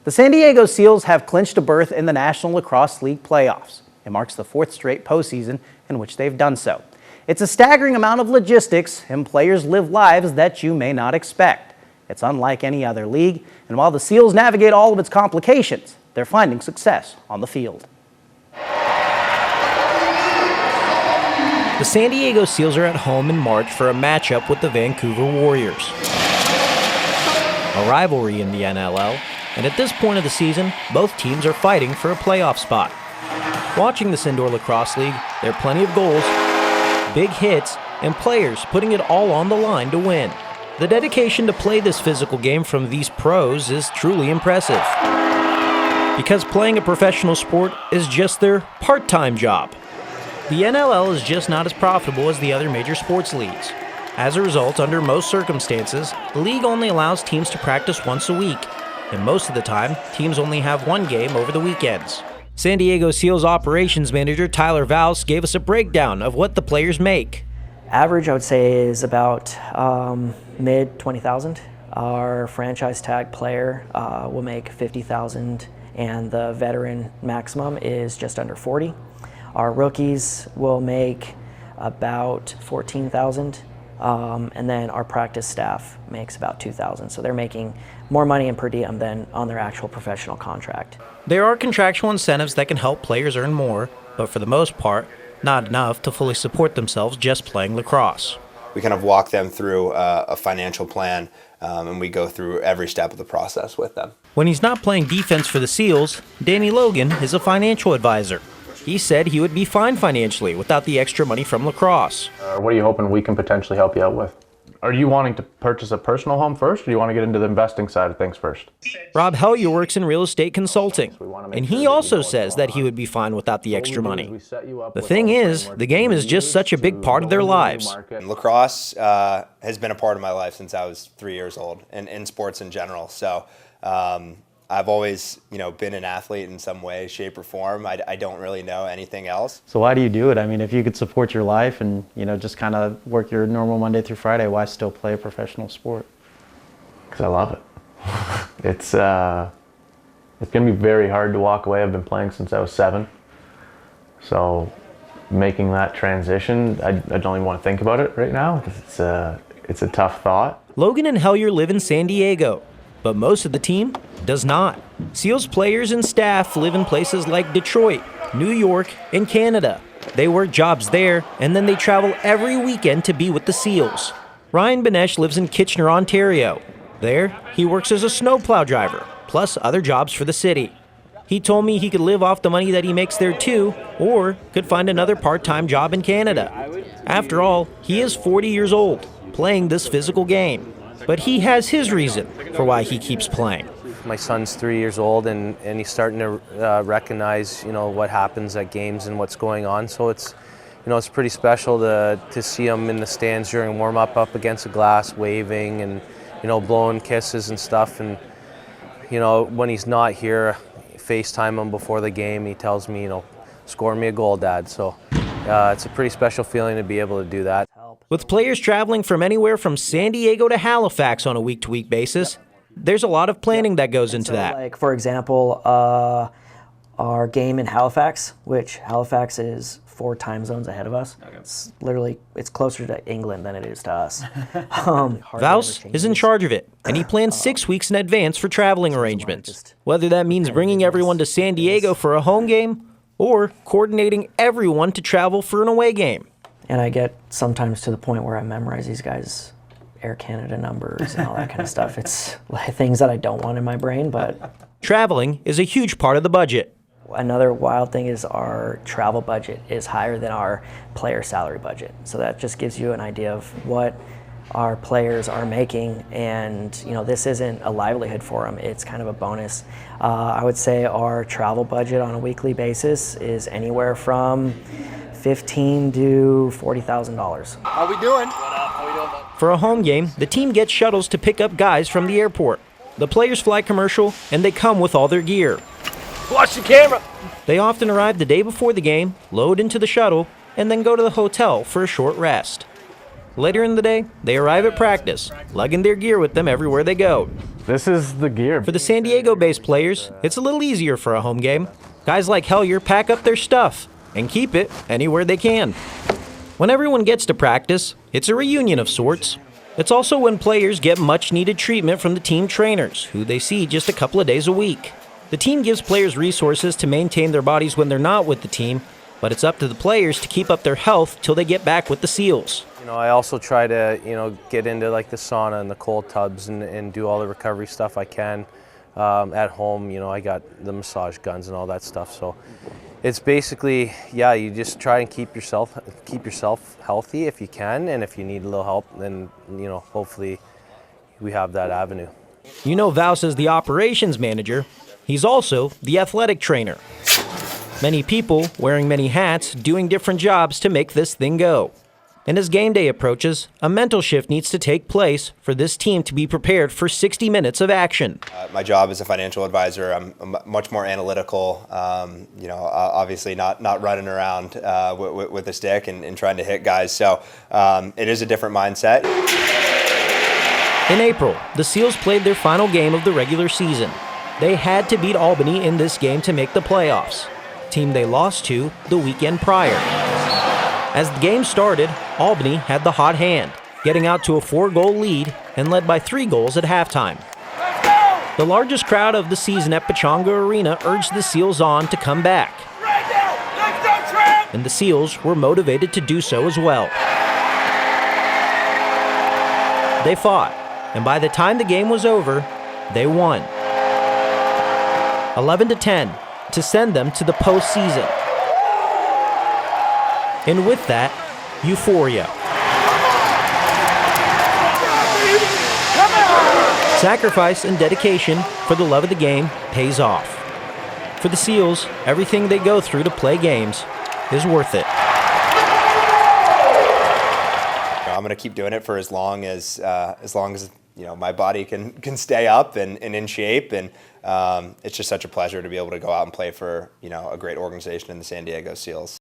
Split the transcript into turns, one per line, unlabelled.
The San Diego Seals have clinched a berth in the National Lacrosse League playoffs. It marks the fourth straight postseason in which they've done so. It's a staggering amount of logistics, and players live lives that you may not expect. It's unlike any other league, and while the Seals navigate all of its complications, they're finding success on the field.
The San Diego Seals are at home in March for a matchup with the Vancouver Warriors, a rivalry in the NLL, and at this point of the season, both teams are fighting for a playoff spot. Watching this indoor lacrosse league, there are plenty of goals, big hits, and players putting it all on the line to win. The dedication to play this physical game from these pros is truly impressive, because playing a professional sport is just their part-time job. The NLL is just not as profitable as the other major sports leagues. As a result, under most circumstances, the league only allows teams to practice once a week, and most of the time, teams only have one game over the weekends. San Diego Seals operations manager Tyler Valls gave us a breakdown of what the players make.
Average, I would say, is about mid 20,000. Our franchise tag player will make 50,000, and the veteran maximum is just under 40. Our rookies will make about 14,000, and then our practice staff makes about 2,000. So they're making more money in per diem than on their actual professional contract.
There are contractual incentives that can help players earn more, but for the most part, not enough to fully support themselves just playing lacrosse.
We kind of walk them through a financial plan, and we go through every step of the process with them.
When he's not playing defense for the Seals, Danny Logan is a financial advisor. He said he would be fine financially without the extra money from lacrosse.
What are you hoping we can potentially help you out with? Are you wanting to purchase a personal home first, or do you want to get into the investing side of things first?
Rob Hellier works in real estate consulting, and he also says that he would be fine without the extra money. The thing is, the game is just such a big part of their lives.
Lacrosse has been a part of my life since I was 3 years old, and in sports in general. So I've always, been an athlete in some way, shape, or form. I don't really know anything else.
So why do you do it? I mean, if you could support your life and, just kind of work your normal Monday through Friday, why still play a professional sport?
Because I love it. It's going to be very hard to walk away. I've been playing since I was 7. So making that transition, I don't even want to think about it right now. It's a tough thought.
Logan and Hellier live in San Diego, but most of the team does not. Seals players and staff live in places like Detroit, New York, and Canada. They work jobs there, and then they travel every weekend to be with the Seals. Ryan Benesh lives in Kitchener, Ontario. There, he works as a snowplow driver, plus other jobs for the city. He told me he could live off the money that he makes there too, or could find another part-time job in Canada. After all, he is 40 years old, playing this physical game. But he has his reason for why he keeps playing.
My son's 3 years old, and he's starting to recognize, what happens at games and what's going on. So it's, it's pretty special to see him in the stands during warm-up up against the glass, waving and, blowing kisses and stuff. And, when he's not here, FaceTime him before the game. He tells me, score me a goal, Dad. So it's a pretty special feeling to be able to do that.
With players traveling from anywhere from San Diego to Halifax on a week-to-week basis, there's a lot of planning that goes into that.
Like, for example, our game in Halifax, which Halifax is 4 time zones ahead of us. It's closer to England than it is to us.
Vaus is in charge of it, and he plans 6 weeks in advance for traveling arrangements, whether that means bringing everyone to San Diego for a home game or coordinating everyone to travel for an away game.
And I get sometimes to the point where I memorize these guys' Air Canada numbers and all that kind of stuff. It's like things that I don't want in my brain, but...
Traveling is a huge part of the budget.
Another wild thing is our travel budget is higher than our player salary budget. So that just gives you an idea of what our players are making, and this isn't a livelihood for them. It's kind of a bonus. I would say our travel budget on a weekly basis is anywhere from $15,000 to $40,000.
How we doing?
For a home game, the team gets shuttles to pick up guys from the airport. The players fly commercial, and they come with all their gear.
Watch the camera!
They often arrive the day before the game, load into the shuttle, and then go to the hotel for a short rest. Later in the day, they arrive at practice, lugging their gear with them everywhere they go.
This is the gear.
For the San Diego-based players, it's a little easier for a home game. Guys like Hellier pack up their stuff and keep it anywhere they can. When everyone gets to practice, it's a reunion of sorts. It's also when players get much-needed treatment from the team trainers, who they see just a couple of days a week. The team gives players resources to maintain their bodies when they're not with the team, but it's up to the players to keep up their health till they get back with the Seals.
I also try to, get into like the sauna and the cold tubs and do all the recovery stuff I can. At home, I got the massage guns and all that stuff. So it's basically, you just try and keep yourself healthy if you can, and if you need a little help, then hopefully we have that avenue.
Vaus is the operations manager. He's also the athletic trainer. Many people wearing many hats, doing different jobs to make this thing go. And as game day approaches, a mental shift needs to take place for this team to be prepared for 60 minutes of action.
My job as a financial advisor, I'm much more analytical, obviously not running around with a stick and trying to hit guys. So it is a different mindset.
In April, the Seals played their final game of the regular season. They had to beat Albany in this game to make the playoffs, team they lost to the weekend prior. As the game started, Albany had the hot hand, getting out to a 4-goal lead and led by 3 goals at halftime. The largest crowd of the season at Pechanga Arena urged the Seals on to come back. And the Seals were motivated to do so as well. They fought, and by the time the game was over, they won. 11-10 to send them to the postseason. And with that, euphoria. Sacrifice and dedication for the love of the game pays off. For the Seals, everything they go through to play games is worth it.
I'm going to keep doing it for as long as my body can stay up and in shape, and it's just such a pleasure to be able to go out and play for a great organization in the San Diego Seals.